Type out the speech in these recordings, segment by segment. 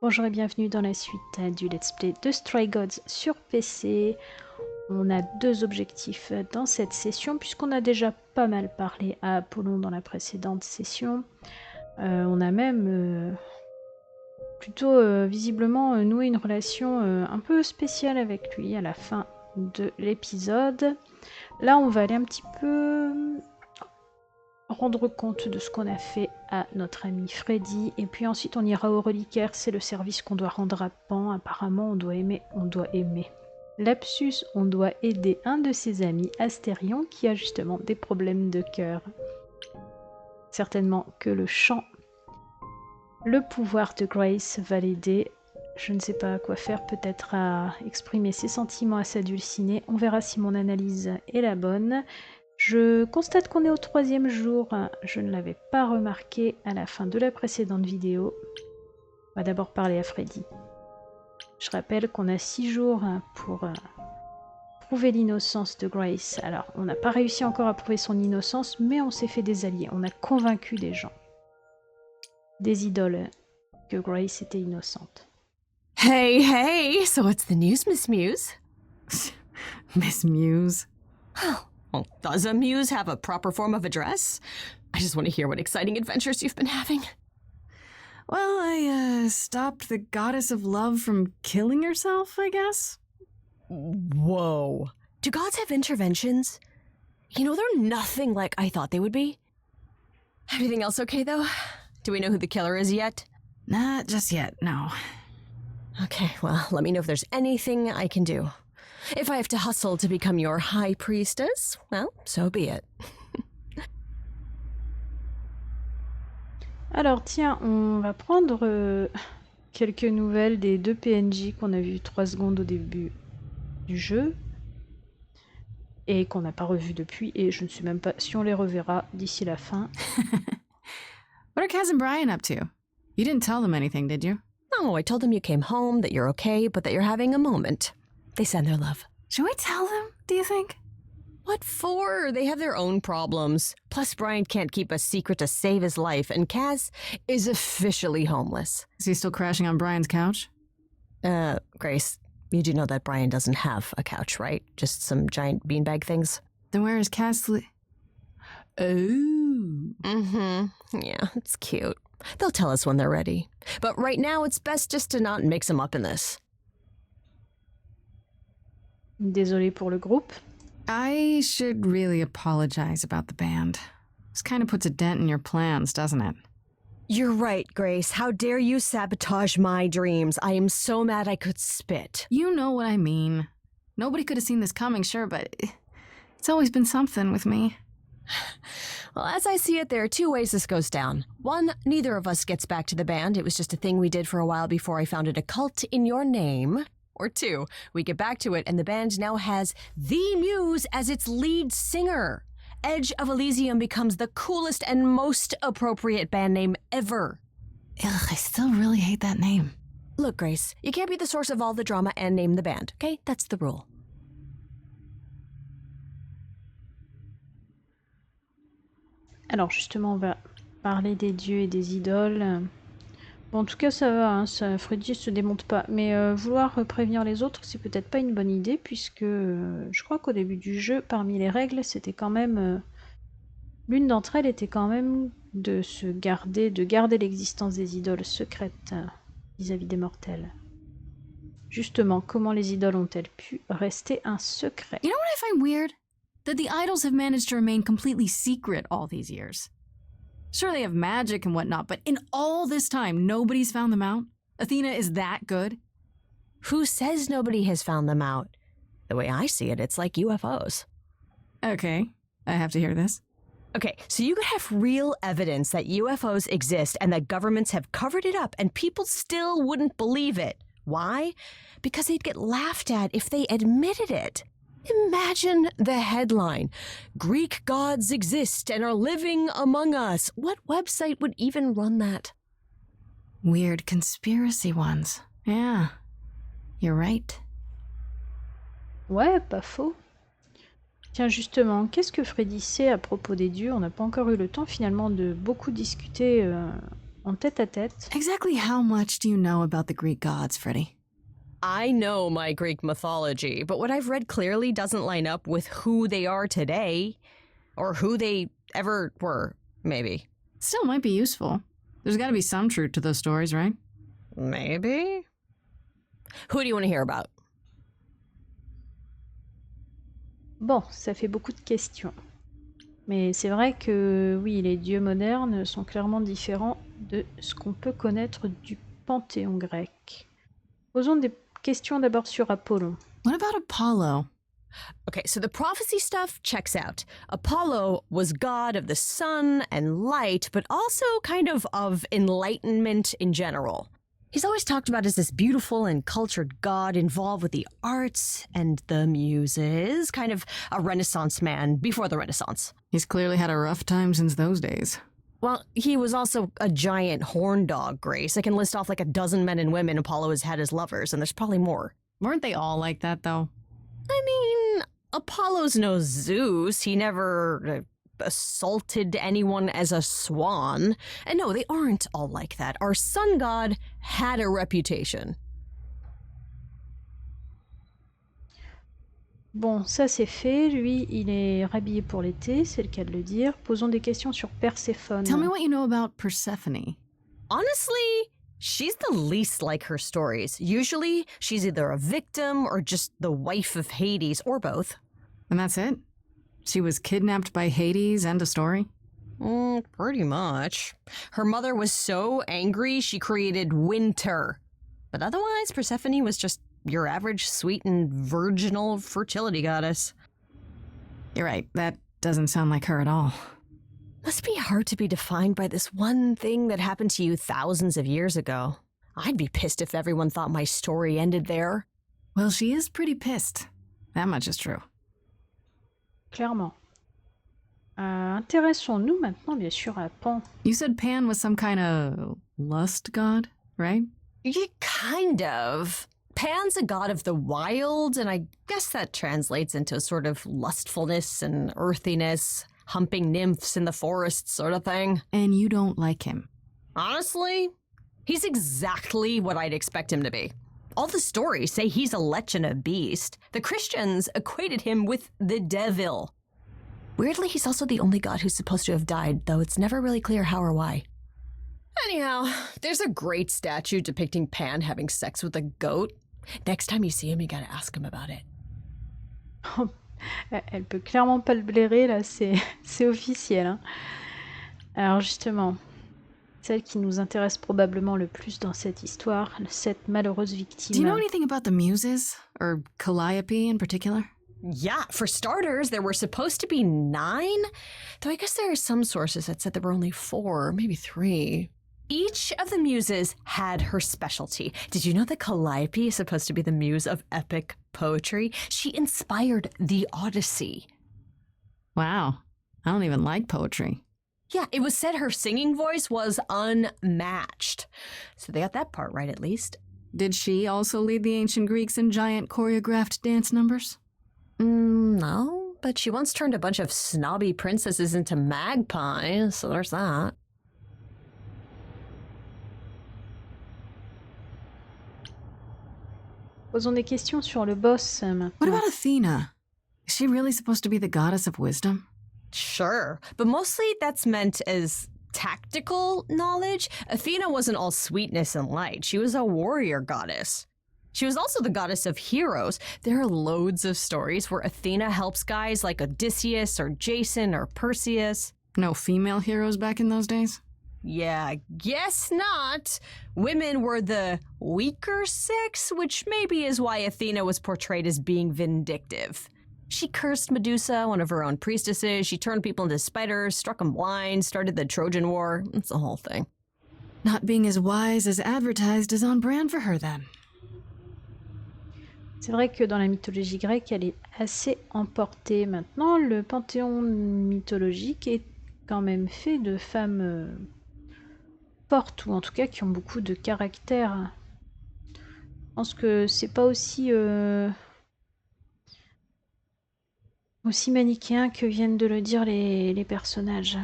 Bonjour et bienvenue dans la suite du let's play de Stray Gods sur PC. On a deux objectifs dans cette session puisqu'on a déjà pas mal parlé à Apollon dans la précédente session. On a même plutôt visiblement noué une relation un peu spéciale avec lui à la fin de l'épisode. Là on va aller un petit peu rendre compte de ce qu'on a fait à notre ami Freddy, et puis ensuite on ira au reliquaire, c'est le service qu'on doit rendre à Pan. Apparemment on doit aimer. Lapsus, on doit aider un de ses amis, Asterion, qui a justement des problèmes de cœur. Certainement que le chant, le pouvoir de Grace va l'aider. Je ne sais pas à quoi faire, peut-être à exprimer ses sentiments, à s'adulciner. On verra si mon analyse est la bonne. Je constate qu'on est au 3e jour, je ne l'avais pas remarqué à la fin de la précédente vidéo. On va d'abord parler à Freddy. Je rappelle qu'on a 6 jours pour prouver l'innocence de Grace. Alors, on n'a pas réussi encore à prouver son innocence, mais on s'est fait des alliés. On a convaincu des gens, des idoles, que Grace était innocente. Hey, hey! So what's the news, Miss Muse? Miss Muse? Well, does a muse have a proper form of address? I just want to hear what exciting adventures you've been having. Well, I stopped the goddess of love from killing herself, I guess? Whoa. Do gods have interventions? You know, they're nothing like I thought they would be. Everything else okay, though? Do we know who the killer is yet? Not just yet, no. Okay, well, let me know if there's anything I can do. If I have to hustle to become your high priestess, well, so be it. Alors tiens, on va prendre quelques nouvelles des deux PNJ qu'on a vus 3 secondes au début du jeu et qu'on n'a pas revus depuis, et je ne sais même pas si on les reverra d'ici la fin. What are Kaz and Brian up to? You didn't tell them anything, did you? No, I told them you came home, that you're okay, but that you're having a moment. They send their love. Should we tell them, do you think? What for? They have their own problems. Plus, Brian can't keep a secret to save his life, and Kaz is officially homeless. Is he still crashing on Brian's couch? Grace, you do know that Brian doesn't have a couch, right? Just some giant beanbag things? Then where is Kaz Oh. Mm-hmm. Yeah, it's cute. They'll tell us when they're ready. But right now, it's best just to not mix them up in this. Désolée pour le groupe. I should really apologize about the band. This kind of puts a dent in your plans, doesn't it? You're right, Grace. How dare you sabotage my dreams? I am so mad I could spit. You know what I mean. Nobody could have seen this coming, sure, but it's always been something with me. Well, as I see it, there are 2 ways this goes down. 1, neither of us gets back to the band. It was just a thing we did for a while before I founded a cult in your name. Or 2, we get back to it and the band now has the Muse as its lead singer. Edge of Elysium becomes the coolest and most appropriate band name ever. Ugh, I still really hate that name. Look, Grace, you can't be the source of all the drama and name the band, okay? That's the rule. Alors justement, on va parler des dieux et des idoles. Bon, en tout cas, ça va, hein, Freddy se démonte pas. Mais vouloir prévenir les autres, c'est peut-être pas une bonne idée, puisque je crois qu'au début du jeu, parmi les règles, c'était quand même... l'une d'entre elles était quand même de garder l'existence des idoles secrètes vis-à-vis des mortels. Justement, comment les idoles ont-elles pu rester un secret? You know what I find weird? That the idols have managed to remain completely secret all these years. Sure, they have magic and whatnot, but in all this time, nobody's found them out? Athena is that good? Who says nobody has found them out? The way I see it, it's like UFOs. Okay, I have to hear this. Okay, so you could have real evidence that UFOs exist and that governments have covered it up and people still wouldn't believe it. Why? Because they'd get laughed at if they admitted it. Imagine the headline, Greek gods exist and are living among us. What website would even run that? Weird conspiracy ones. Yeah, you're right. Ouais, pas faux. Tiens, justement, qu'est-ce que Freddy sait à propos des dieux? On n'a pas encore eu le temps finalement de beaucoup discuter en tête-à-tête. Exactly how much do you know about the Greek gods, Freddie? I know my Greek mythology, but what I've read clearly doesn't line up with who they are today. Or who they ever were, maybe. Still might be useful. There's gotta be some truth to those stories, right? Maybe? Who do you want to hear about? Bon, ça fait beaucoup de questions. Mais c'est vrai que oui, les dieux modernes sont clairement différents de ce qu'on peut connaître du panthéon grec. Posons des questions d'abord sur Apollon. What about Apollo? Okay, so the prophecy stuff checks out. Apollo was god of the sun and light, but also kind of enlightenment in general. He's always talked about as this beautiful and cultured god involved with the arts and the muses, kind of a Renaissance man before the Renaissance. He's clearly had a rough time since those days. Well, he was also a giant horn dog, Grace. I can list off like a dozen men and women Apollo has had as lovers, and there's probably more. Weren't they all like that, though? I mean, Apollo's no Zeus. He never assaulted anyone as a swan. And no, they aren't all like that. Our sun god had a reputation. Bon, ça c'est fait. Lui, il est rhabillé pour l'été, c'est le cas de le dire. Posons des questions sur Perséphone. Tell me what you know about Persephone. Honestly, she's the least like her stories. Usually, she's either a victim or just the wife of Hades, or both. And that's it? She was kidnapped by Hades, end of story? Pretty much. Her mother was so angry she created winter. But otherwise, Persephone was just your average sweet and virginal fertility goddess. You're right, that doesn't sound like her at all. Must be hard to be defined by this one thing that happened to you thousands of years ago. I'd be pissed if everyone thought my story ended there. Well, she is pretty pissed. That much is true. Clairement. Intéressons-nous maintenant, bien sûr, à Pan. You said Pan was some kind of lust god, right? Yeah, kind of. Pan's a god of the wild, and I guess that translates into a sort of lustfulness and earthiness, humping nymphs in the forest sort of thing. And you don't like him. Honestly, he's exactly what I'd expect him to be. All the stories say he's a lech and a beast. The Christians equated him with the devil. Weirdly, he's also the only god who's supposed to have died, though it's never really clear how or why. Anyhow, there's a great statue depicting Pan having sex with a goat. Next time you see him, you gotta ask him about it. Elle peut clairement pas le blairer, là, c'est officiel. Hein. Alors justement, celle qui nous intéresse probablement le plus dans cette histoire, cette malheureuse victime. Do you know anything about the Muses? Or Calliope in particular? Yeah, for starters, there were supposed to be 9, though I guess there are some sources that said there were only 4, maybe 3. Each of the muses had her specialty. Did you know that Calliope is supposed to be the muse of epic poetry? She inspired the Odyssey. Wow, I don't even like poetry. Yeah, it was said her singing voice was unmatched. So they got that part right, at least. Did she also lead the ancient Greeks in giant choreographed dance numbers? No, but she once turned a bunch of snobby princesses into magpies, so there's that. Posons des questions sur le boss maintenant. What about Athena? Is she really supposed to be the goddess of wisdom? Sure, but mostly that's meant as tactical knowledge. Athena wasn't all sweetness and light. She was a warrior goddess. She was also the goddess of heroes. There are loads of stories where Athena helps guys like Odysseus or Jason or Perseus. No female heroes back in those days? Yeah, guess not. Women were the weaker sex, which maybe is why Athena was portrayed as being vindictive. She cursed Medusa, one of her own priestesses. She turned people into spiders, struck them blind, started the Trojan War. It's the whole thing. Not being as wise as advertised is on brand for her then. C'est vrai que dans la mythologie grecque, elle est assez emportée. Maintenant, le panthéon mythologique est quand même fait de femmes fortes, ou en tout cas qui ont beaucoup de caractère. Je pense que c'est pas aussi manichéen que viennent de le dire les personnages.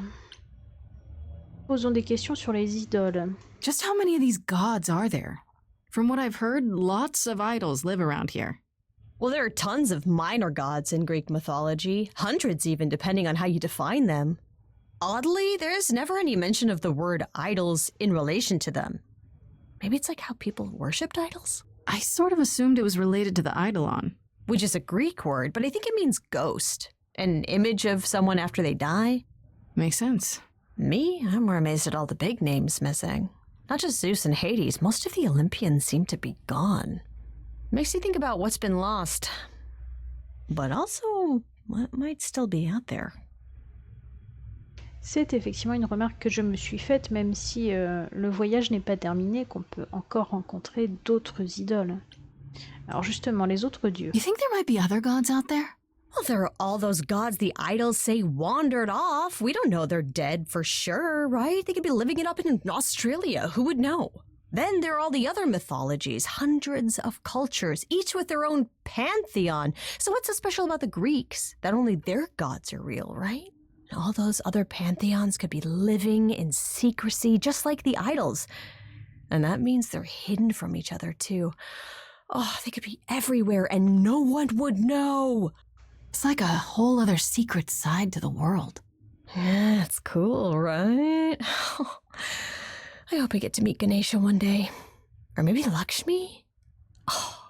Posons des questions sur les idoles. Just how many of these gods are there? From what I've heard, lots of idols live around here. Well, there are tons of minor gods in Greek mythology, hundreds even, depending on how you define them. Oddly, there's never any mention of the word idols in relation to them. Maybe it's like how people worshipped idols? I sort of assumed it was related to the eidolon. Which is a Greek word, but I think it means ghost. An image of someone after they die. Makes sense. Me? I'm more amazed at all the big names missing. Not just Zeus and Hades, most of the Olympians seem to be gone. Makes you think about what's been lost. But also, what might still be out there. C'est effectivement une remarque que je me suis faite, même si le voyage n'est pas terminé, qu'on peut encore rencontrer d'autres idoles. Alors justement, les autres dieux. You think there might be other gods out there? Well, there are all those gods the idols say wandered off. We don't know they're dead for sure, right? They could be living it up in Australia. Who would know? Then there are all the other mythologies, hundreds of cultures, each with their own pantheon. So what's so special about the Greeks? That only their gods are real, right? All those other pantheons could be living in secrecy, just like the idols. And that means they're hidden from each other, too. Oh, they could be everywhere and no one would know. It's like a whole other secret side to the world. Yeah, it's cool, right? I hope I get to meet Ganesha one day. Or maybe Lakshmi? Oh.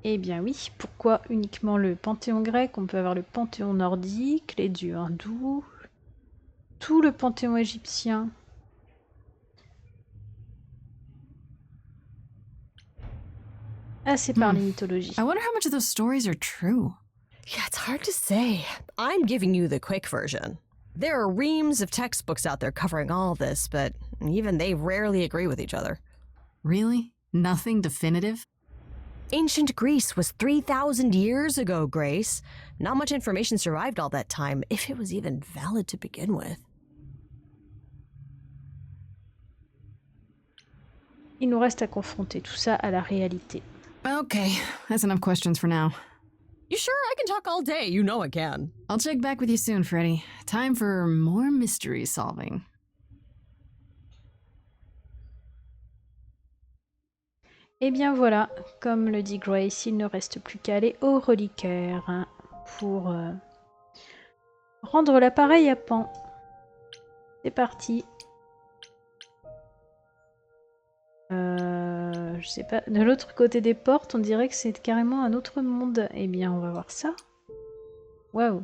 Eh bien oui, pourquoi uniquement le panthéon grec? On peut avoir le panthéon nordique, les dieux hindous, tout le panthéon égyptien. Assez parlé mythologie. I wonder how much of those stories are true. Yeah, it's hard to say. I'm giving you the quick version. There are reams of textbooks out there covering all this, but even they rarely agree with each other. Really? Nothing definitive? Ancient Greece was 3,000 years ago, Grace. Not much information survived all that time, if it was even valid to begin with. Il nous reste à confronter tout ça à la réalité. Okay, that's enough questions for now. You sure? I can talk all day. You know I can. I'll check back with you soon, Freddy. Time for more mystery solving. Et bien voilà, comme le dit Grace, il ne reste plus qu'à aller au reliquaire pour rendre l'appareil à Pan. C'est parti. Je sais pas, de l'autre côté des portes, on dirait que c'est carrément un autre monde. Eh bien, on va voir ça. Waouh.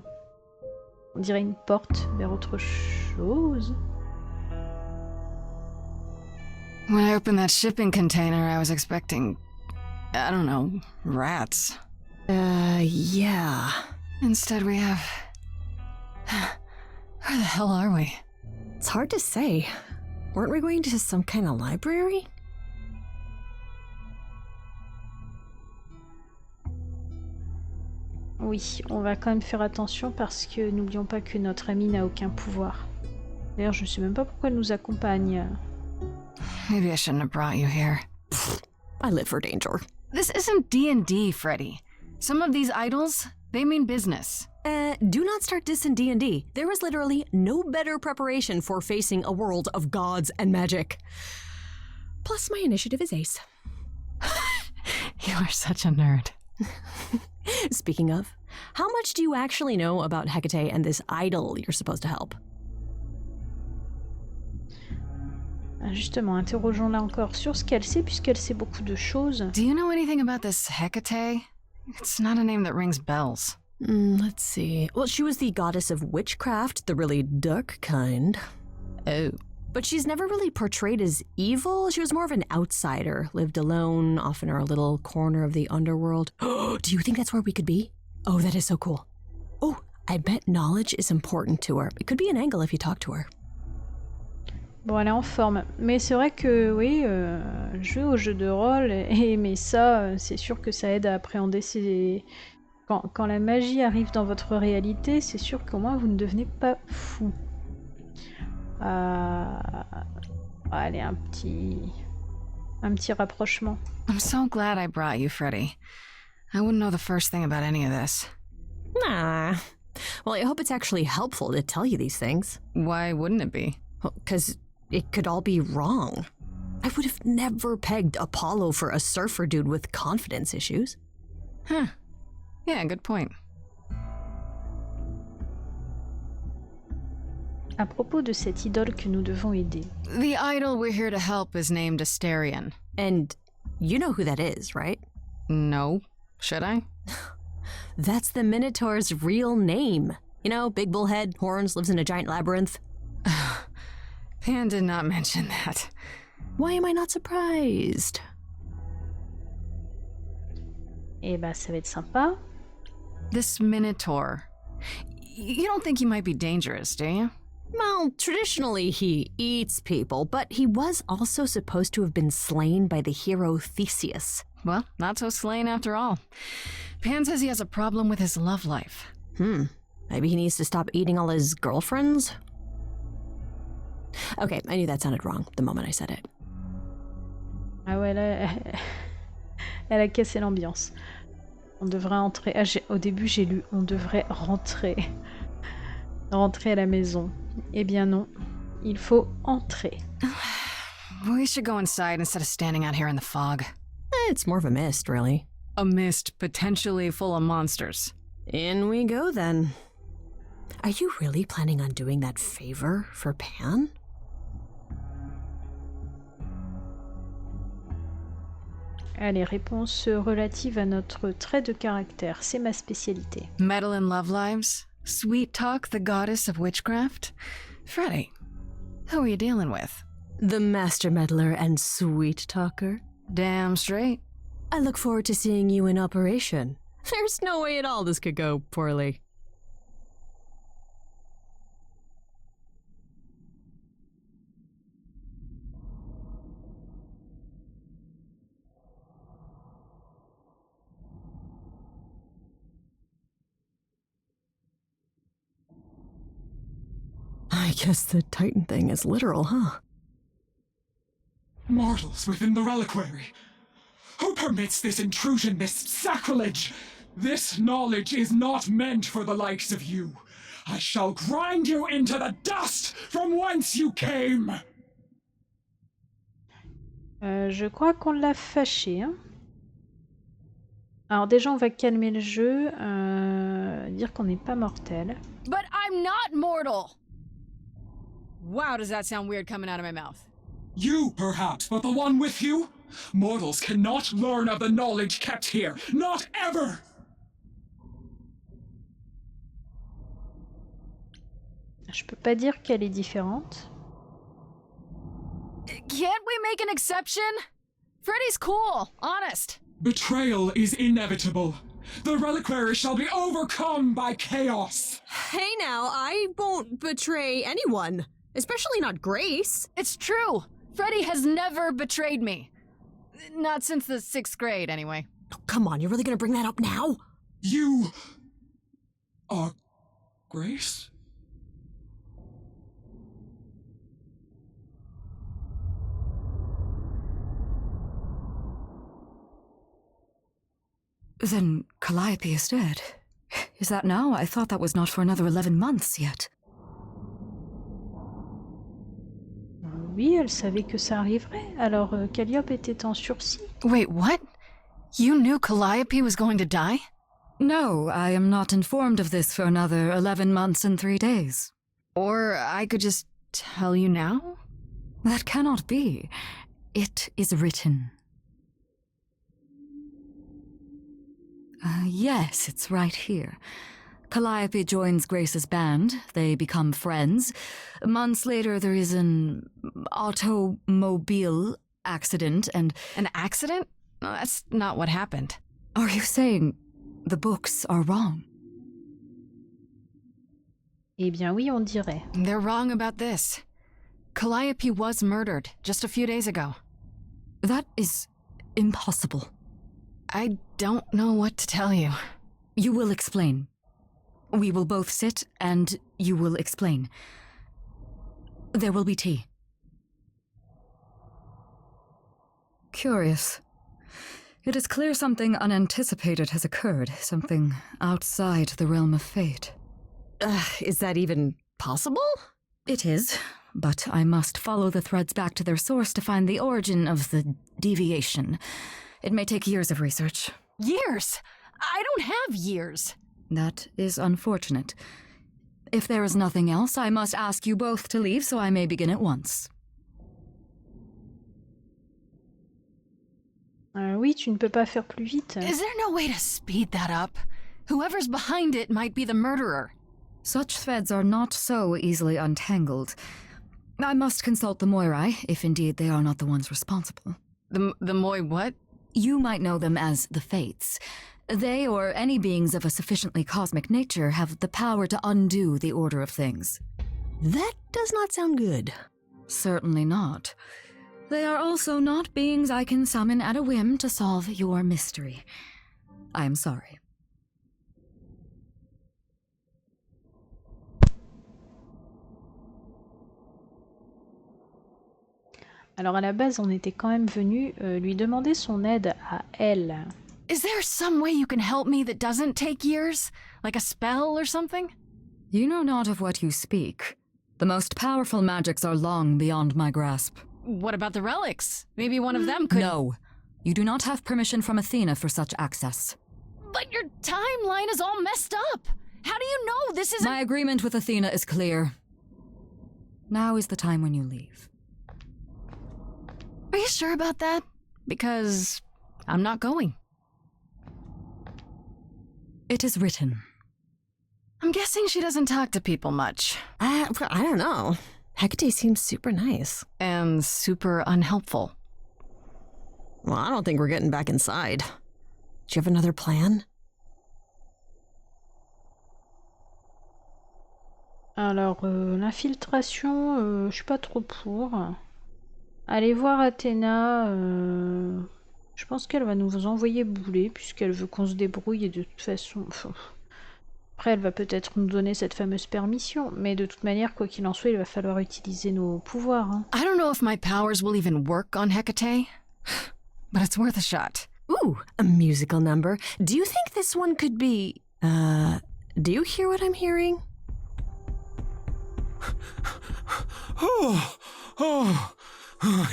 On dirait une porte vers autre chose. When I opened that shipping container, I was expecting, I don't know, rats. Yeah. Instead we have... Where the hell are we? It's hard to say. Weren't we going to some kind of library? Oui, on va quand même faire attention parce que n'oublions pas que notre ami n'a aucun pouvoir. D'ailleurs, je ne sais même pas pourquoi elle nous accompagne. Maybe I shouldn't have brought you here. I live for danger. This isn't D&D, Freddy. Some of these idols, they mean business. Do not start dissing D&D. There is literally no better preparation for facing a world of gods and magic. Plus, my initiative is ace. You are such a nerd. Speaking of, how much do you actually know about Hecate and this idol you're supposed to help? Justement, interrogeons-la encore sur ce qu'elle sait, puisqu'elle sait beaucoup de choses. Do you know anything about this Hecate? It's not a name that rings bells. Let's see. Well, she was the goddess of witchcraft, the really dark kind. Oh. But she's never really portrayed as evil. She was more of an outsider, lived alone, off in her little corner of the underworld. Do you think that's where we could be? Oh, that is so cool. Oh, I bet knowledge is important to her. It could be an angle if you talk to her. Bon, elle est en forme. Mais c'est vrai que, oui, jouer au jeu de rôle et aimer ça, c'est sûr que ça aide à appréhender ces... Quand la magie arrive dans votre réalité, c'est sûr qu'au moins vous ne devenez pas fou. Allez, un petit rapprochement. I'm so glad I brought you, Freddy. I wouldn't know the first thing about any of this. Nah, Well, I hope it's actually helpful to tell you these things. Why wouldn't it be? Well, 'cause it could all be wrong. I would have never pegged Apollo for a surfer dude with confidence issues. Huh. Yeah, good point. À propos de cette idole que nous devons aider. The idol we're here to help is named Asterion. And you know who that is, right? No. Should I? That's the Minotaur's real name. You know, big bullhead, horns, lives in a giant labyrinth. Pan did not mention that. Why am I not surprised? Eh bah, ça va être sympa. This Minotaur. You don't think he might be dangerous, do you? Well, traditionally he eats people, but he was also supposed to have been slain by the hero Theseus. Well, not so slain after all. Pan says he has a problem with his love life. Maybe he needs to stop eating all his girlfriends? Okay, I knew that sounded wrong the moment I said it. Ah ouais, là, elle a cassé l'ambiance. On devrait entrer... Ah, au début, j'ai lu « On devrait rentrer ». Rentrer à la maison. Eh bien non, il faut entrer. We should go inside instead of standing out here in the fog. It's more of a mist, really. A mist potentially full of monsters. In we go, then. Are you really planning on doing that favor for Pan? Allez, réponse relative à notre trait de caractère. C'est ma spécialité. Meddle in love lives? Sweet Talk, the goddess of witchcraft? Freddy, who are you dealing with? The master meddler and sweet talker. Damn straight. I look forward to seeing you in operation. There's no way at all this could go poorly. I guess the Titan thing is literal, huh? Mortals within the reliquary. Who permits this intrusion, this sacrilege? This knowledge is not meant for the likes of you. I shall grind you into the dust from whence you came. Je crois qu'on l'a fâché. Hein. Alors déjà, on va calmer le jeu, dire qu'on n'est pas mortel. But I'm not mortal! Wow, does that sound weird coming out of my mouth? You, perhaps, but the one with you? Mortals cannot learn of the knowledge kept here. Not ever! Je peux pas dire qu'elle est différente. Can't we make an exception? Freddy's cool, honest. Betrayal is inevitable. The reliquary shall be overcome by chaos. Hey now, I won't betray anyone. Especially not Grace. It's true. Freddy has never betrayed me. Not since the 6th grade, anyway. Oh, come on, you're really gonna bring that up now? You are Grace? Then Calliope is dead. Is that now? I thought that was not for another 11 months yet. Oui, elle savait que ça arriverait. Alors, Calliope était en sursis. Wait, what? You knew Calliope was going to die? No, I am not informed of this for another 11 months and 3 days. Or I could just tell you now? That cannot be. It is written. Yes, it's right here. Calliope joins Grace's band. They become friends. Months later, there is an automobile accident and... An accident? No, that's not what happened. Are you saying the books are wrong? Eh bien oui, on dirait. They're wrong about this. Calliope was murdered just a few days ago. That is impossible. I don't know what to tell you. You will explain. We will both sit and you will explain. There will be tea. Curious. It is clear something unanticipated has occurred, something outside the realm of fate. Is that even possible? It is, but I must follow the threads back to their source to find the origin of the deviation. It may take years of research. Years? I don't have years. That is unfortunate. If there is nothing else, I must ask you both to leave so I may begin at once. Oui, tu ne peux pas faire plus vite. Is there no way to speed that up? Whoever's behind it might be the murderer. Such threads are not so easily untangled. I must consult the Moirai, if indeed they are not the ones responsible. The Moi what? You might know them as the Fates. They, or any beings of a sufficiently cosmic nature, have the power to undo the order of things. That does not sound good. Certainly not. They are also not beings I can summon at a whim to solve your mystery. I am sorry. Alors à la base, on était quand même venu lui demander son aide à Elle. Is there some way you can help me that doesn't take years? Like a spell or something? You know not of what you speak. The most powerful magics are long beyond my grasp. What about the relics? Maybe one of them could— No. You do not have permission from Athena for such access. But your timeline is all messed up! How do you know this isn't— My agreement with Athena is clear. Now is the time when you leave. Are you sure about that? Because I'm not going. It is written. I'm guessing she doesn't talk to people much. I don't know. Hecate seems super nice. And super unhelpful. Well, I don't think we're getting back inside. Do you have another plan? Alors, l'infiltration, je suis pas trop pour. Allez voir Athéna. Je pense qu'elle va nous envoyer bouler, puisqu'elle veut qu'on se débrouille et de toute façon... Après, elle va peut-être nous donner cette fameuse permission, mais de toute manière, quoi qu'il en soit, il va falloir utiliser nos pouvoirs. Hein. I don't know if my powers will even work on Hecate, but it's worth a shot. Ooh, a musical number. Do you think this one could be... do you hear what I'm hearing? Oh,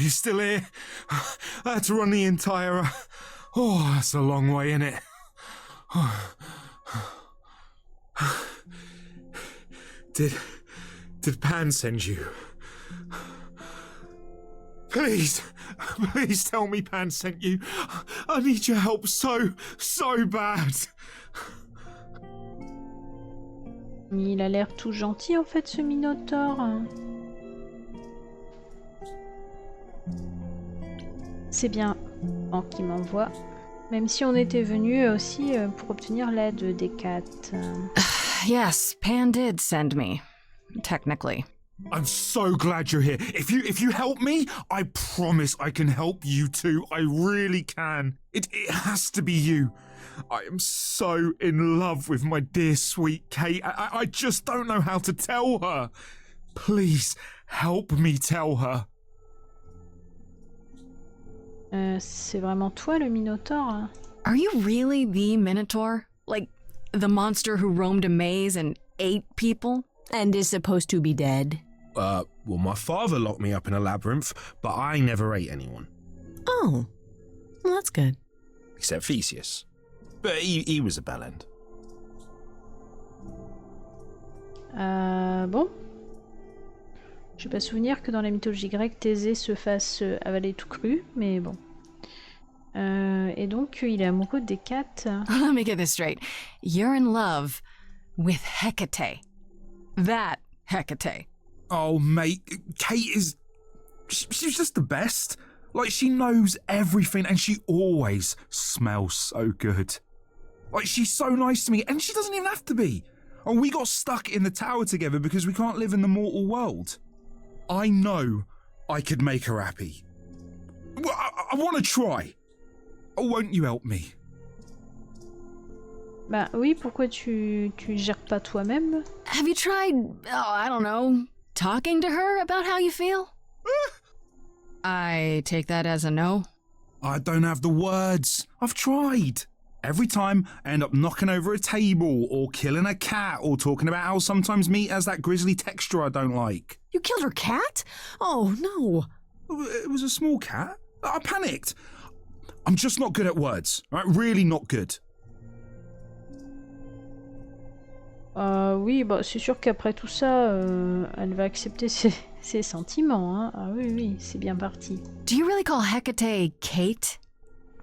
you still here? I had to run the entire... Oh, that's a long way, innit? Did Pan send you? Please tell me Pan sent you. I need your help so bad. Il a l'air tout gentil en fait, ce Minotaure. C'est bien Pan qui m'envoie. Même si on était venu aussi pour obtenir l'aide d'Hecate. Yes, Pan did send me. Technically. I'm so glad you're here. If you help me, I promise I can help you too. I really can. It has to be you. I am so in love with my dear sweet Kate. I just don't know how to tell her. Please help me tell her. C'est vraiment toi le Minotaure? Are you really the Minotaur? Like, the monster who roamed a maze and ate people? And is supposed to be dead? Well, my father locked me up in a labyrinth, but I never ate anyone. Oh, well, that's good. Except Theseus. But he was a bellend. Bon. Je n'ai pas souvenir que dans la mythologie grecque, Thésée se fasse avaler tout cru, mais bon. Et donc, il est amoureux d'Hecate. Let me get this straight. You're in love with Hecate. That Hecate. Oh, mate, Kate is... She's just the best. Like, she knows everything and she always smells so good. Like, she's so nice to me and she doesn't even have to be. Oh, we got stuck in the tower together because we can't live in the mortal world. I know I could make her happy. Well, I want to try. Oh, won't you help me? Bah oui, pourquoi tu gères pas toi-même? Have you tried, I don't know, talking to her about how you feel? I take that as a no. I don't have the words. I've tried. Every time I end up knocking over a table or killing a cat or talking about how sometimes meat has that grisly texture I don't like. You killed her cat? Oh, no. It was a small cat. I panicked. I'm just not good at words, right? Really not good. Oui, bah, c'est sûr qu'après tout ça, elle va accepter ses sentiments. Hein. Ah oui, oui, c'est bien parti. Do you really call Hecate Kate?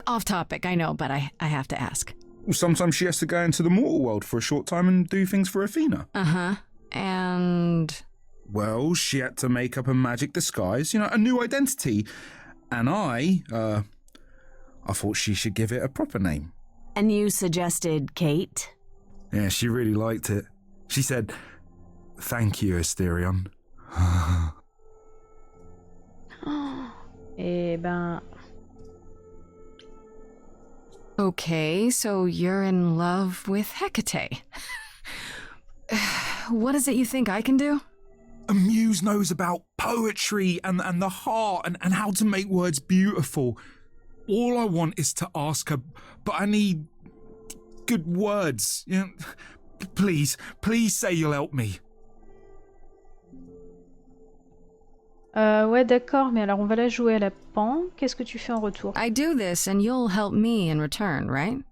Off topic, I know, but I have to ask. Sometimes she has to go into the mortal world for a short time and do things for Athena. Uh-huh. And... Well, she had to make up a magic disguise, you know, a new identity. And I thought she should give it a proper name. And you suggested Kate? Yeah, she really liked it. She said, "Thank you, Asterion." Eh ben... Okay, so you're in love with Hecate. What is it you think I can do? A muse knows about poetry and the heart and how to make words beautiful. All I want is to ask her, but I need good words. You know, please say you'll help me. Ouais, d'accord, mais alors on va la jouer à la pan. Qu'est-ce que tu fais en retour? I do this and you'll help me in return, right?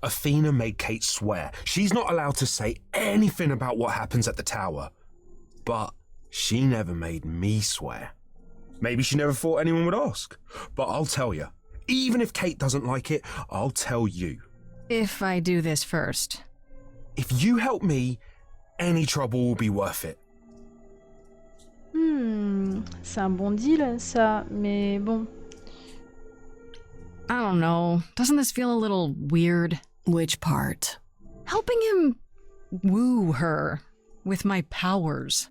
Athena made Kate swear she's not allowed to say anything about what happens at the tower. But she never made me swear. Maybe she never thought anyone would ask. But I'll tell you, even if Kate doesn't like it, I'll tell you. If I do this first. If you help me, any trouble will be worth it. C'est un bon deal, ça, mais bon. I don't know. Doesn't this feel a little weird? Which part? Helping him woo her with my powers.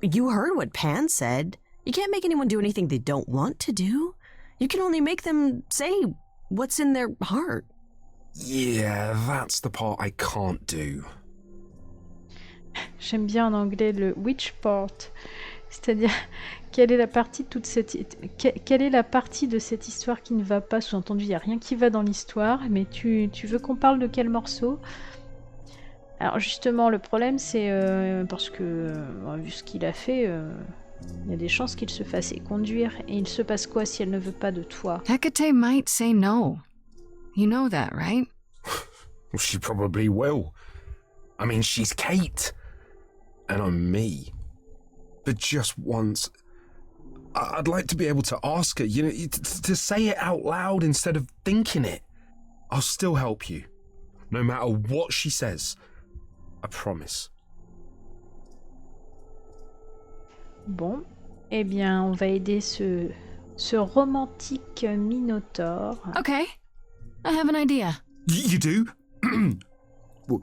You heard what Pan said. You can't make anyone do anything they don't want to do. You can only make them say what's in their heart. Yeah, that's the part I can't do. J'aime bien en anglais le which part. C'est-à-dire, quelle est la partie de quelle est la partie de cette histoire qui ne va pas? Sous-entendu, il n'y a rien qui va dans l'histoire, mais tu veux qu'on parle de quel morceau? Alors justement, le problème, c'est parce que, vu ce qu'il a fait, il y a des chances qu'il se fasse éconduire. Et il se passe quoi si elle ne veut pas de toi? Hecate might say no. You know that, right? Well, she probably will. I mean, she's Kate. And I'm me. But just once, I'd like to be able to ask her, you know, to say it out loud instead of thinking it. I'll still help you, no matter what she says. I promise. Bon, eh bien, on va aider ce romantique minotaure. Okay, I have an idea. You do? Well,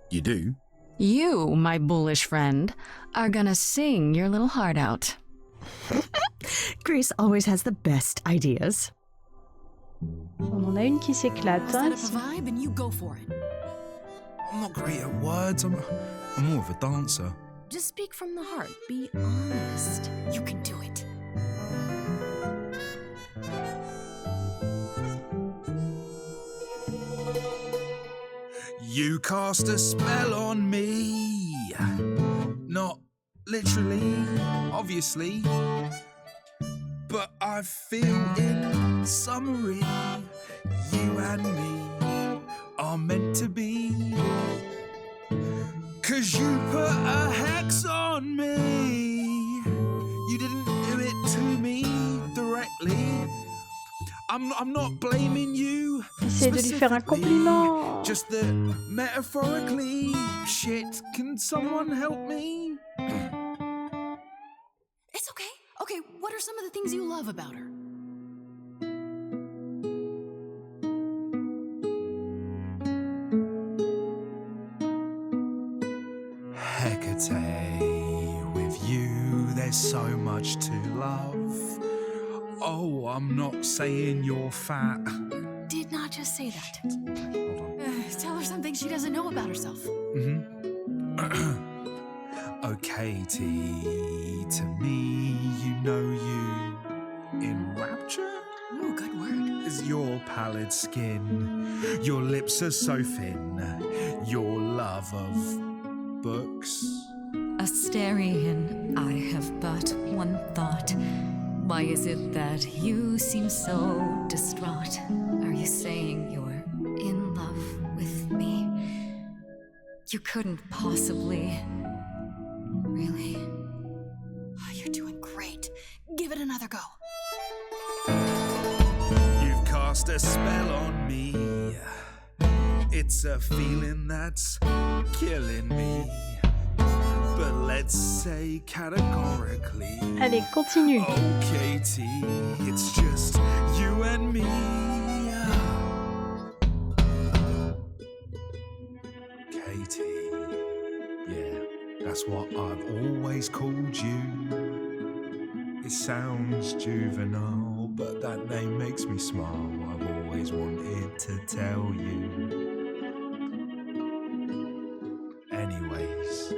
you do? You, my bullish friend, are gonna sing your little heart out. Grace always has the best ideas. On en a une qui s'éclate. Set Hein, up a vibe and you go for it. I'm not great at words. I'm more of a dancer. Just speak from the heart. Be honest. You can do it. You cast a spell on me. Not literally, obviously. But I feel in summary, you and me are meant to be. 'Cause you put a hex on me. You didn't do it to me directly. I'm not blaming you. Essaye de lui faire un compliment. Just that metaphorically, shit, can someone help me? It's okay. Okay, what are some of the things you love about her? Hecate, with you there's so much to love. Oh, I'm not saying you're fat. Did not just say that. Hold on. Tell her something she doesn't know about herself. Oh, Katie, to me, you know you in rapture Ooh, good word. is your pallid skin. Your lips are so thin. Your love of books. Asterion, I have but one thought. Why is it that you seem so distraught? Are you saying you're in love with me? You couldn't possibly. Really? Oh, you're doing great. Give it another go. You've cast a spell on me. It's a feeling that's killing me. But let's say categorically. Allez, continue. Oh, Katie, it's just you and me. Katie, yeah, that's what I've always called you. It sounds juvenile, but that name makes me smile. I've always wanted to tell you. Anyways,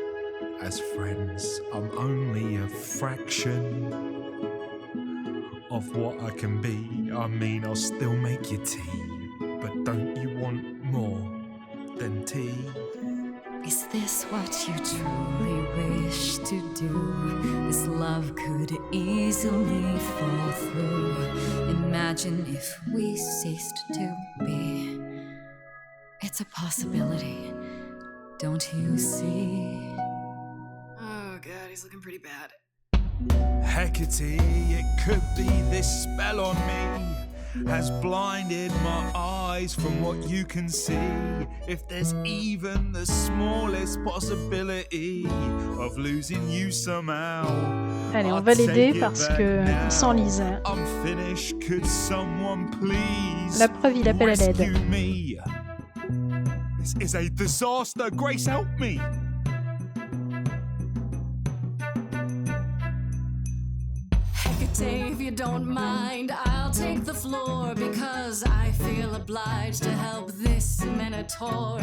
as friends, I'm only a fraction of what I can be. I mean, I'll still make you tea, but don't you want more than tea? Is this what you truly wish to do? This love could easily fall through. Imagine if we ceased to be. It's a possibility, don't you see? Oh god, he's looking pretty bad. Hecate, it could be this spell on me has blinded my eyes from what you can see. If there's even the smallest possibility of losing you somehow. Allez, on va l'aider parce que il s'enlise. I'm finished. Could someone please La preuve, il appelle à l'aide. rescue me? This is a disaster. Grace, help me. Hecate, if you don't mind, I'll take the floor because I feel obliged to help this minotaur.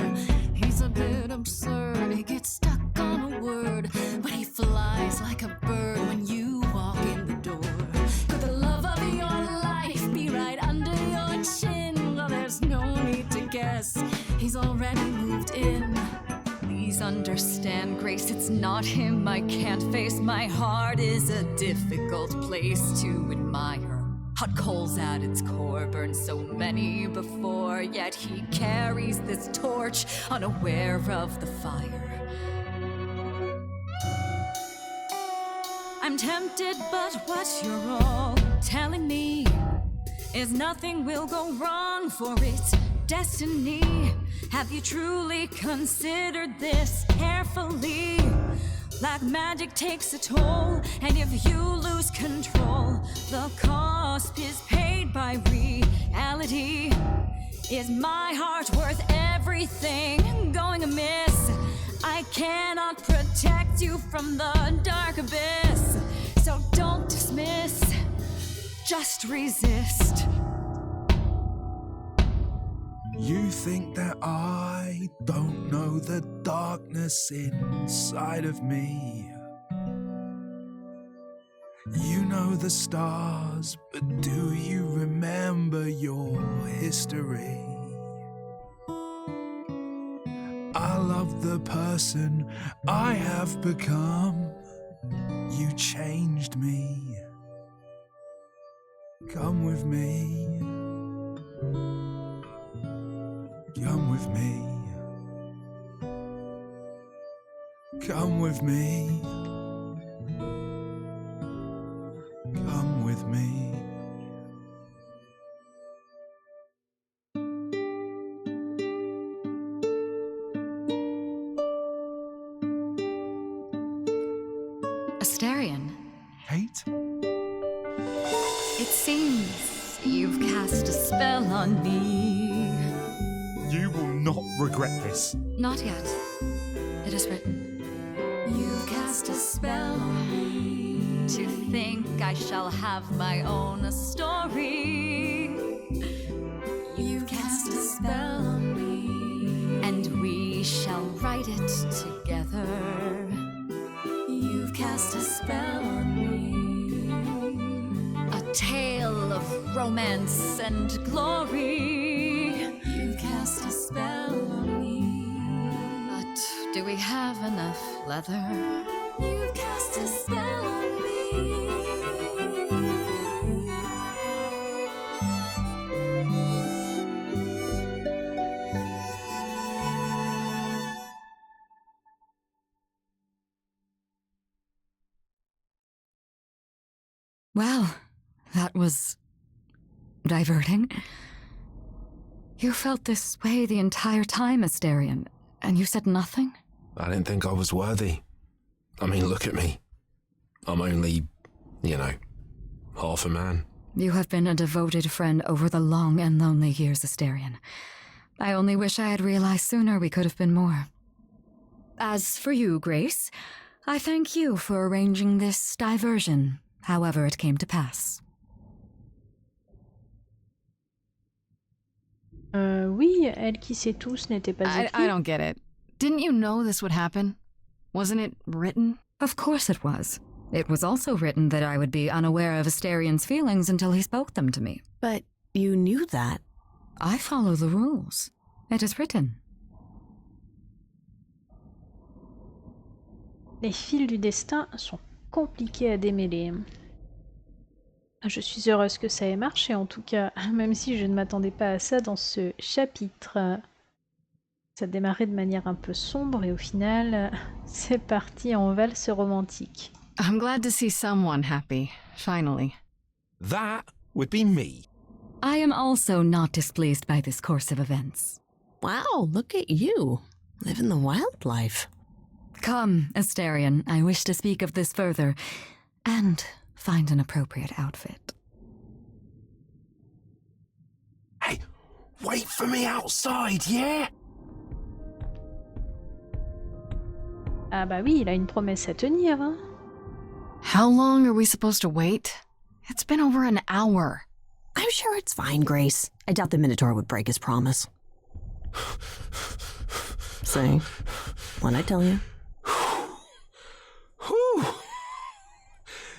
He's a bit absurd, he gets stuck on a word, but he flies like a bird when you walk in the door. Could the love of your life be right under your chin? Well, there's no need to guess, he's already moved in. Please understand, Grace, it's not him I can't face. My heart is a difficult place to admire. Hot coals at its core, burned so many before, yet he carries this torch, unaware of the fire. I'm tempted, but what you're all telling me is nothing will go wrong, for it's destiny. Have you truly considered this carefully? Black magic takes a toll, and if you lose control, the cost is paid by reality. Is my heart worth everything going amiss? I cannot protect you from the dark abyss, so don't dismiss, just resist. You think that I don't know the darkness inside of me. You know the stars, but do you remember your history? I love the person I have become. You changed me. Come with me. Come with me. Come with me. Come with me. Asterion, Hate? it seems you've cast a spell on me. You will not regret this. Not yet. It is written. You've cast a spell on me. To think I shall have my own story. You've cast a spell on me. And we shall write it together. You've cast a spell on me. A tale of romance and glory. You've cast a spell on me. But do we have enough leather? You've cast a spell on me. Well, that was diverting. You felt this way the entire time, Asterion, and you said nothing? I didn't think I was worthy. I mean, look at me. I'm only, half a man. You have been a devoted friend over the long and lonely years, Asterion. I only wish I had realized sooner we could have been more. As for you, Grace, I thank you for arranging this diversion, however it came to pass. Oui, elle qui sait tout, ce n'était pas écrit. I don't get it. Didn't you know this would happen? Wasn't it written? Of course it was. It was also written that I would be unaware of Asterion's feelings until he spoke them to me. But you knew that. I follow the rules. It is written. Les fils du destin sont compliqués à démêler. Je suis heureuse que ça ait marché en tout cas, même si je ne m'attendais pas à ça dans ce chapitre. Ça démarrait de manière un peu sombre et au final, c'est parti en valse romantique. I'm glad to see someone happy, finally. That would be me. I am also not displeased by this course of events. Wow, look at you. Living the wild life. Come, Asterion, I wish to speak of this further, and find an appropriate outfit. Hey, wait for me outside, yeah? Ah bah oui, il a une promesse à tenir, hein. How long are we supposed to wait? It's been over an hour. I'm sure it's fine, Grace. I doubt the Minotaur would break his promise. Say, what'd I tell you? Whew.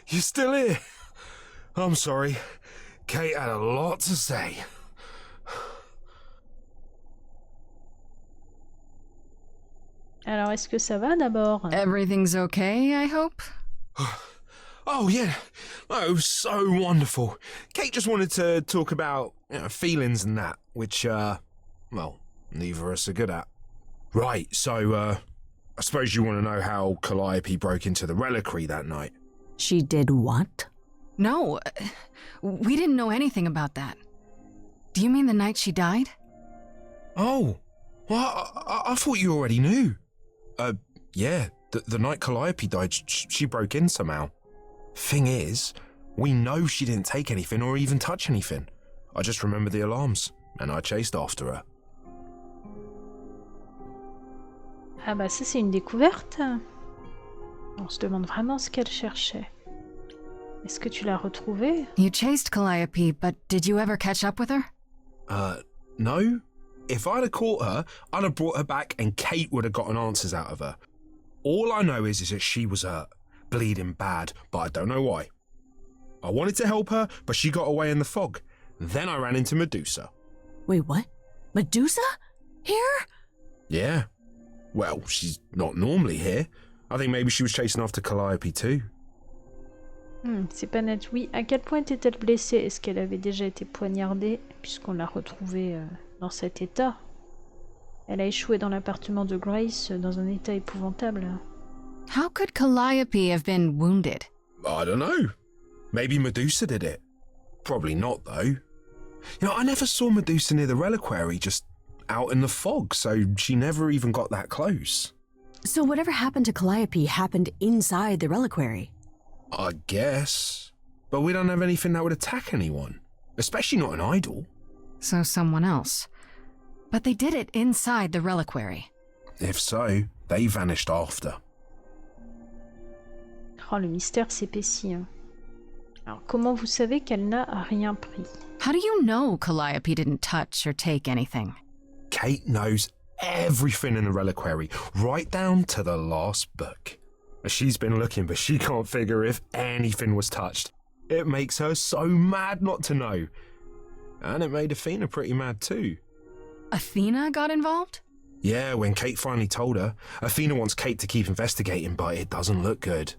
You still here? I'm sorry. Kate had a lot to say. Alors, est-ce que ça va d'abord? Everything's okay, I hope? Oh, yeah. Oh, it was so wonderful. Kate just wanted to talk about feelings and that, which, well, neither of us are good at. Right, so, I suppose you want to know how Calliope broke into the reliquary that night. She did what? No, we didn't know anything about that. Do you mean the night she died? Oh, well, I thought you already knew. Yeah, the night Calliope died, she broke in somehow. Thing is, we know she didn't take anything or even touch anything. I just remember the alarms, and I chased after her. Ah bah ça c'est une découverte. On se demande vraiment ce qu'elle cherchait. Est-ce que tu l'as retrouvée? You chased Calliope, but did you ever catch up with her? No. If I'd have caught her, I'd have brought her back and Kate would have gotten answers out of her. All I know is that she was hurt, bleeding bad, but I don't know why. I wanted to help her, but she got away in the fog. Then I ran into Medusa. Wait, what? Medusa? Here? Yeah. Well, she's not normally here. I think maybe she was chasing after Calliope too. C'est pas net. Oui, à quel point était-elle blessée? Est-ce qu'elle avait déjà été poignardée? Puisqu'on l'a retrouvée dans cet état. Elle a échoué dans l'appartement de Grace dans un état épouvantable. How could Calliope have been wounded? I don't know. Maybe Medusa did it. Probably not, though. I never saw Medusa near the reliquary, just out in the fog, so she never even got that close. So whatever happened to Calliope happened inside the reliquary? I guess. But we don't have anything that would attack anyone. Especially not an idol. So someone else. But they did it inside the reliquary. If so, they vanished after. Oh, le mystère s'épaissit. Alors, comment vous savez qu'elle n'a rien pris? How do you know Calliope didn't touch or take anything? Kate knows everything in the reliquary, right down to the last book. She's been looking, but she can't figure if anything was touched. It makes her so mad not to know. And it made Athena pretty mad too. Athena got involved? Yeah, when Kate finally told her, Athena wants Kate to keep investigating, but it doesn't look good.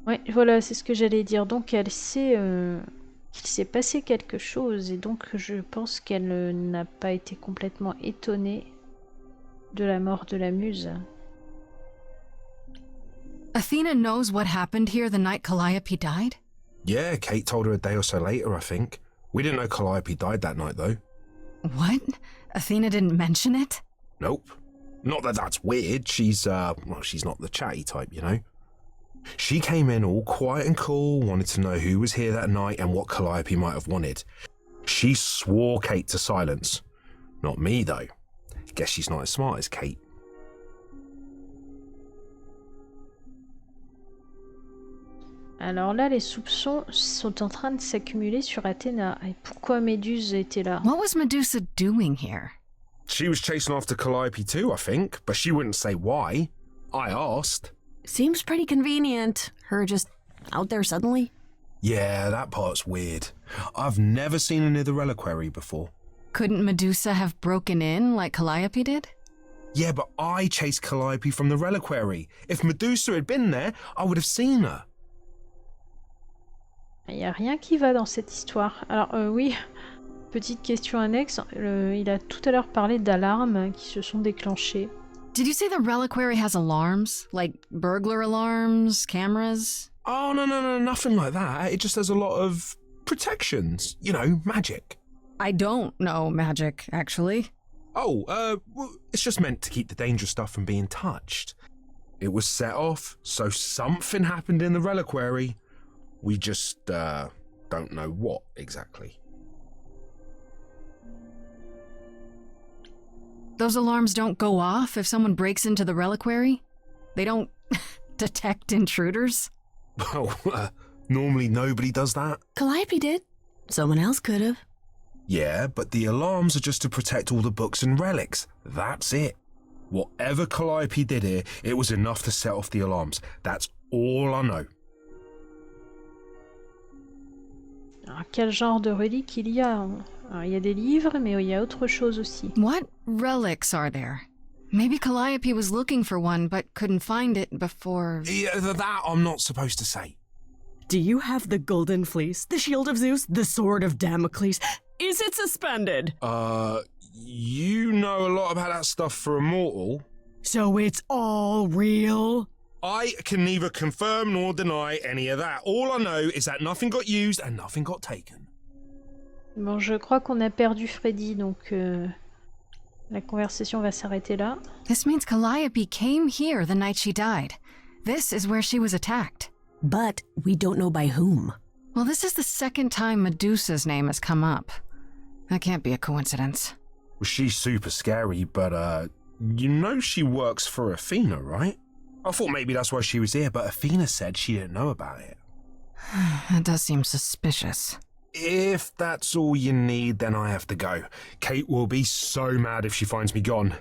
Ouais, voilà, c'est ce que j'allais dire. Donc elle sait qu'il s'est passé quelque chose et donc je pense qu'elle n'a pas été complètement étonnée de la mort de la muse. Athena knows what happened here the night Calliope died? Yeah, Kate told her a day or so later, I think. We didn't know Calliope died that night, though. What? Athena didn't mention it? Nope. Not that that's weird. She's not the chatty type, you know. She came in all quiet and cool, wanted to know who was here that night and what Calliope might have wanted. She swore Kate to silence. Not me, though. Guess she's not as smart as Kate. Alors là, les soupçons sont en train de s'accumuler sur Athéna. Et pourquoi Méduse était là? What was Medusa doing here? She was chasing after Calliope too, I think, but she wouldn't say why. I asked. Seems pretty convenient. Her just out there suddenly. Yeah, that part's weird. I've never seen her near the reliquary before. Couldn't Medusa have broken in like Calliope did? Yeah, but I chased Calliope from the reliquary. If Medusa had been there, I would have seen her. Il n'y a rien qui va dans cette histoire. Alors oui, petite question annexe. Il a tout à l'heure parlé d'alarmes qui se sont déclenchées. Did you say the reliquary has alarms? Like burglar alarms, cameras? Oh, no, nothing like that. It just has a lot of protections. You know, magic. I don't know magic, actually. Oh, well, it's just meant to keep the dangerous stuff from being touched. It was set off, so something happened in the reliquary. We just, don't know what exactly. Those alarms don't go off if someone breaks into the reliquary? They don't detect intruders? Well, normally nobody does that. Calliope did. Someone else could have. Yeah, but the alarms are just to protect all the books and relics. That's it. Whatever Calliope did here, it was enough to set off the alarms. That's all I know. Alors, quel genre de reliques il y a? Alors, il y a des livres, mais il y a autre chose aussi. What relics are there? Maybe Calliope was looking for one, but couldn't find it before... Yeah, that I'm not supposed to say. Do you have the golden fleece, the shield of Zeus, the sword of Damocles? Is it suspended? You know a lot about that stuff for a mortal. So it's all real? I can neither confirm nor deny any of that. All I know is that nothing got used and nothing got taken. Bon, je crois qu'on a perdu Freddy, donc la conversation va s'arrêter là. This means Calliope came here the night she died. This is where she was attacked. But we don't know by whom. Well, this is the second time Medusa's name has come up. That can't be a coincidence. Well, she's super scary, but, you know she works for Athena, right? I thought maybe that's why she was here, but Athena said she didn't know about it. That does seem suspicious. If that's all you need, then I have to go. Kate will be so mad if she finds me gone.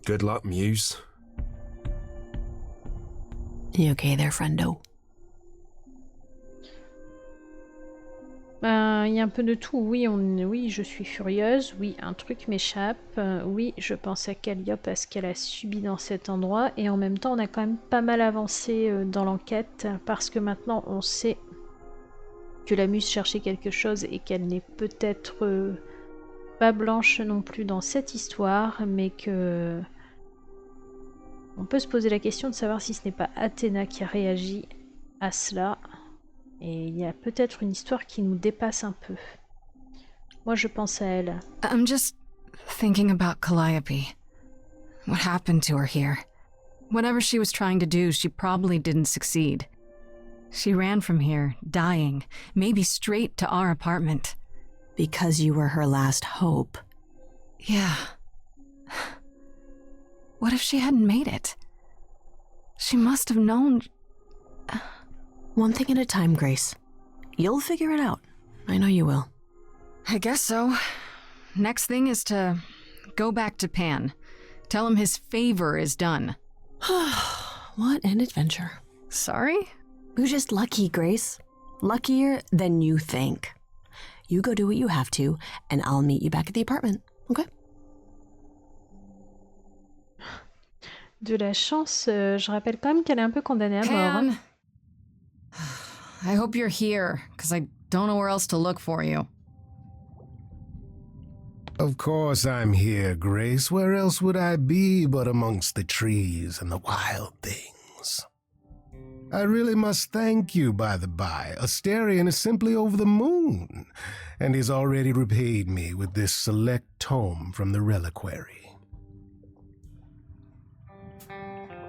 Good luck, Muse. You okay there, friendo? Il y a un peu de tout. Oui, je suis furieuse. Oui, un truc m'échappe. Oui, je pense à Calliope, à ce qu'elle a subi dans cet endroit. Et en même temps, on a quand même pas mal avancé dans l'enquête. Parce que maintenant, on sait que la muse cherchait quelque chose et qu'elle n'est peut-être pas blanche non plus dans cette histoire. Mais que... on peut se poser la question de savoir si ce n'est pas Athéna qui a réagi à cela. Et il y a peut-être une histoire qui nous dépasse un peu. Moi, je pense à elle. I'm just thinking about Calliope. What happened to her here? Whatever she was trying to do, she probably didn't succeed. She ran from here, dying, maybe straight to our apartment. Because you were her last hope. Yeah. What if she hadn't made it? She must have known... One thing at a time, Grace. You'll figure it out. I know you will. I guess so. Next thing is to go back to Pan. Tell him his favor is done. What an adventure. Sorry? You're just lucky, Grace. Luckier than you think. You go do what you have to, and I'll meet you back at the apartment, okay? De la chance, je rappelle quand même qu'elle est un peu condamnée à mort. Hein. I hope you're here, because I don't know where else to look for you. Of course I'm here, Grace. Where else would I be but amongst the trees and the wild things? I really must thank you, by the by. Asterion is simply over the moon, and he's already repaid me with this select tome from the reliquary.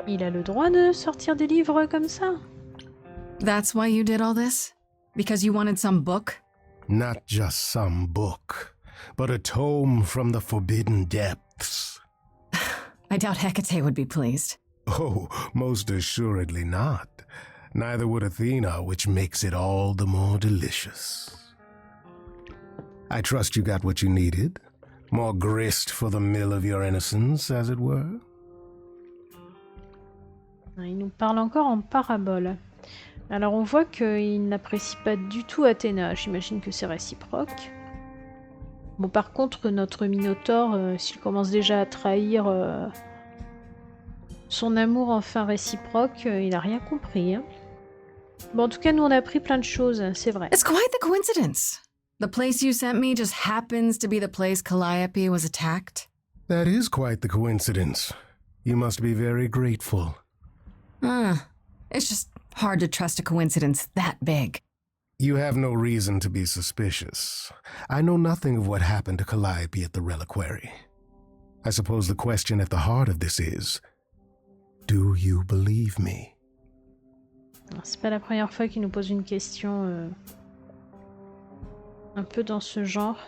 Il a le droit de sortir des livres comme ça? That's why you did all this? Because you wanted some book? Not just some book, but a tome from the forbidden depths. I doubt Hecate would be pleased. Oh, most assuredly not. Neither would Athena, which makes it all the more delicious. I trust you got what you needed. More grist for the mill of your innocence, as it were. Il nous parle encore en parabole. Alors on voit qu'il n'apprécie pas du tout Athéna. J'imagine que c'est réciproque. Bon, par contre, notre Minotaure, s'il commence déjà à trahir son amour enfin réciproque, il n'a rien compris. Hein. Bon, en tout cas, nous on a appris plein de choses, c'est vrai. It's quite the coincidence. The place you sent me just happens to be the place Calliope was attacked. That is quite the coincidence. You must be very grateful. It's just hard to trust a coincidence that big. You have no reason to be suspicious. I know nothing of what happened to Calliope at the reliquary. I suppose the question at the heart of this is, do you believe me? C'est pas la première fois qu'il nous pose une question un peu dans ce genre.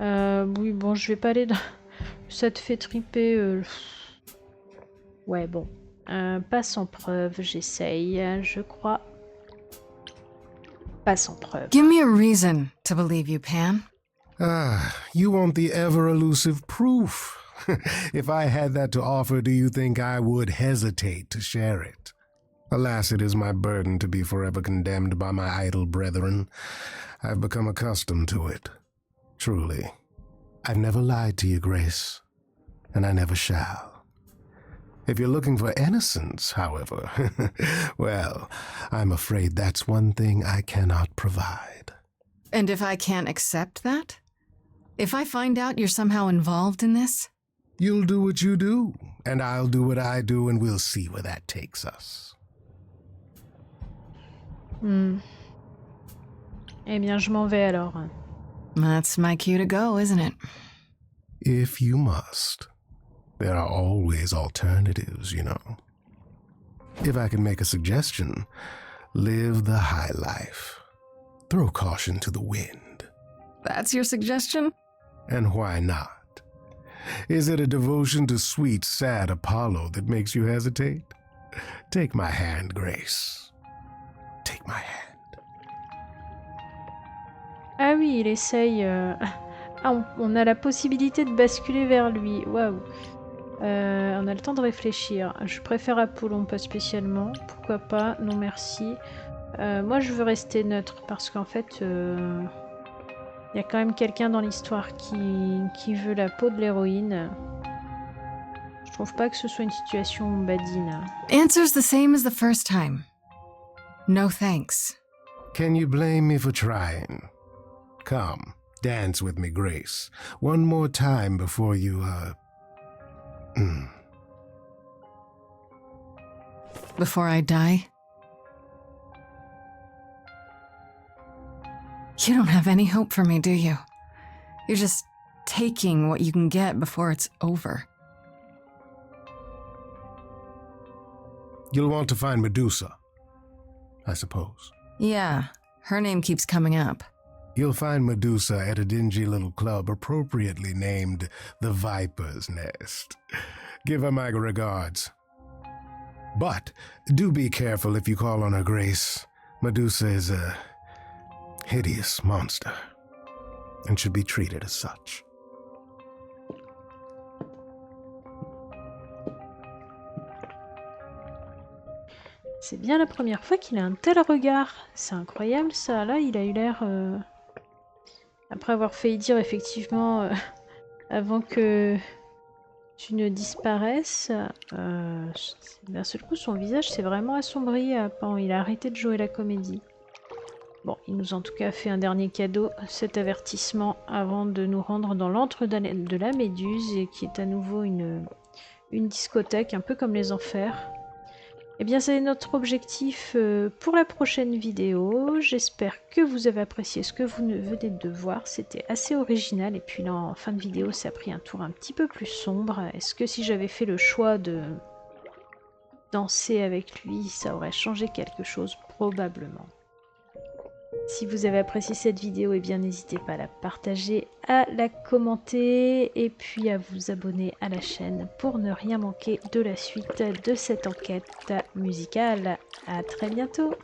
Oui, bon, je vais pas aller dans... Ça te fait triper. Ouais, bon. Pas sans preuve, j'essaye, je crois. Pas sans preuve. Give me a reason to believe you, Pan. Ah, you want the ever-elusive proof. If I had that to offer, do you think I would hesitate to share it? Alas, it is my burden to be forever condemned by my idle brethren. I've become accustomed to it. Truly. I've never lied to you, Grace, and I never shall. If you're looking for innocence, however, well, I'm afraid that's one thing I cannot provide. And if I can't accept that? If I find out you're somehow involved in this? You'll do what you do, and I'll do what I do, and we'll see where that takes us. Eh bien, je m'en vais alors. That's my cue to go, isn't it? If you must. There are always alternatives, you know. If I can make a suggestion, live the high life. Throw caution to the wind. That's your suggestion? And why not? Is it a devotion to sweet, sad Apollo that makes you hesitate? Take my hand, Grace. Take my hand. Ah oui, il essaye... Ah, on a la possibilité de basculer vers lui. Waouh. On a le temps de réfléchir. Je préfère Apollon, pas spécialement. Pourquoi pas? Non, merci. Moi, je veux rester neutre parce qu'en fait, il y a quand même quelqu'un dans l'histoire qui veut la peau de l'héroïne. Je trouve pas que ce soit une situation badine. Answer's the same as the first time. No thanks. Can you blame me for trying? Come, dance with me, Grace. One more time before you, Before I die? You don't have any hope for me, do you? You're just taking what you can get before it's over. You'll want to find Medusa, I suppose. Yeah, her name keeps coming up. You'll find Medusa at a dingy little club appropriately named the Viper's Nest. Give her my regards. But do be careful if you call on her, Grace. Medusa is a hideous monster and should be treated as such. C'est bien la première fois qu'il a un tel regard. C'est incroyable ça. Là, il a eu l'air... Après avoir failli dire effectivement, avant que tu ne disparaisses, d'un seul coup son visage s'est vraiment assombri. Il a arrêté de jouer la comédie. Bon, il nous a en tout cas fait un dernier cadeau, cet avertissement, avant de nous rendre dans l'antre de la Méduse, et qui est à nouveau une discothèque, un peu comme les enfers. Eh bien, c'est notre objectif pour la prochaine vidéo. J'espère que vous avez apprécié ce que vous venez de voir. C'était assez original. Et puis là, en fin de vidéo, ça a pris un tour un petit peu plus sombre. Est-ce que si j'avais fait le choix de danser avec lui, ça aurait changé quelque chose? Probablement. Si vous avez apprécié cette vidéo, eh bien n'hésitez pas à la partager, à la commenter et puis à vous abonner à la chaîne pour ne rien manquer de la suite de cette enquête musicale. À très bientôt!